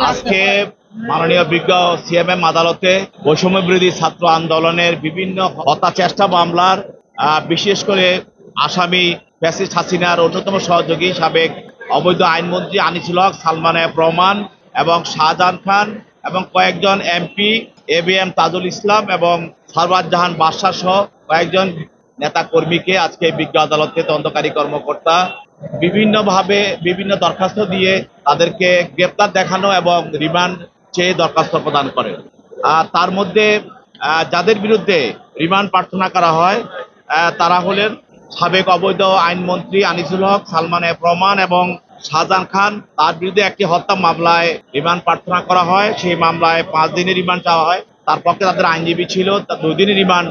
আজকে মাননীয় বিজ্ঞ সিএমএম আদালতে বৈষম্য বিরোধী ছাত্র আন্দোলনের বিভিন্ন হত্যা চেষ্টা মামলার বিশেষ করে আসামি ফ্যাসিস্ট হাসিনার অন্যতম সহযোগী সাবেক অবৈধ আইনমন্ত্রী আনিসুল হক, সালমান এফ রহমান এবং শাহজাহান খান এবং কয়েকজন এমপি এবিএম তাজুল ইসলাম এবং সরওয়ার জাহান বাদশাহ সহ কয়েকজন নেতা কর্মীকে আজকে বিজ্ঞ আদালতে তদন্তকারী কর্মকর্তা বিভিন্নভাবে বিভিন্ন দরখাস্ত দিয়ে তাদেরকে গ্রেপ্তার দেখানো এবং রিমান্ড চেয়ে দরখাস্ত প্রদান করে। তার মধ্যে যাদের বিরুদ্ধে রিমান্ড প্রার্থনা করা হয় তারা হলেন সাবেক অবৈধ আইনমন্ত্রী আনিসুল হক, সালমান এফ রহমান এবং শাহজাহান খান। তার বিরুদ্ধে একটি হত্যা মামলায় রিমান্ড প্রার্থনা করা হয়। সেই মামলায় 5 দিনের রিমান্ড চাওয়া হয়। তার পক্ষে তাদের আইনজীবী ছিল, তার 2 দিনের রিমান্ড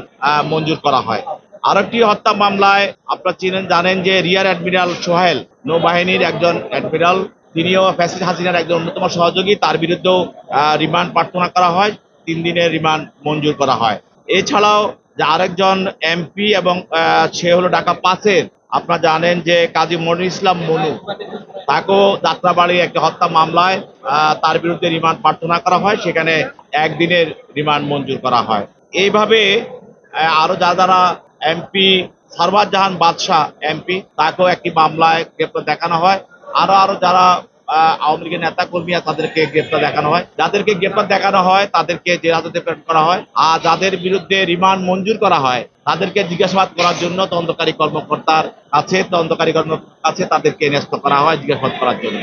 মঞ্জুর করা হয়। আরেকটি হত্যা মামলায় আপনারা জানেন যে রিয়ার অ্যাডমিরাল সোহেল, নৌবাহিনীর একজন অ্যাডমিরাল, তিনিও ফ্যাসিস্ট হাসিনার একজন অন্যতম সহযোগী, তার বিরুদ্ধেও রিমান্ড প্রার্থনা করা হয়। 3 দিনের রিমান্ড মঞ্জুর করা হয়। এছাড়াও যে আরেকজন এমপি এবং সে হলো ঢাকা 5-এর, আপনারা জানেন যে কাজী মনির ইসলাম মনু, তাকেও যাত্রাবাড়ি একটি হত্যা মামলায় তার বিরুদ্ধে রিমান্ড প্রার্থনা করা হয়। সেখানে 1 দিনের রিমান্ড মঞ্জুর করা হয়। এইভাবে আরো যারা এমপি সরওয়ার জাহান বাদশাহ এমপি, তাকেও একটি মামলায় গ্রেপ্তার দেখানো হয়। আরো যারা আওয়ামী লীগের নেতা কর্মী তাদেরকে গ্রেপ্তার দেখানো হয়। যাদেরকে গ্রেপ্তার দেখানো হয় তাদেরকে জেল হাজতে প্রেরণ করা হয়। আর যাদের বিরুদ্ধে রিমান্ড মঞ্জুর করা হয় তাদেরকে জিজ্ঞাসাবাদ করার জন্য তদন্তকারী কর্মকর্তার কাছে তাদেরকে ন্যস্ত করা হয় জিজ্ঞাসাবাদ করার জন্য।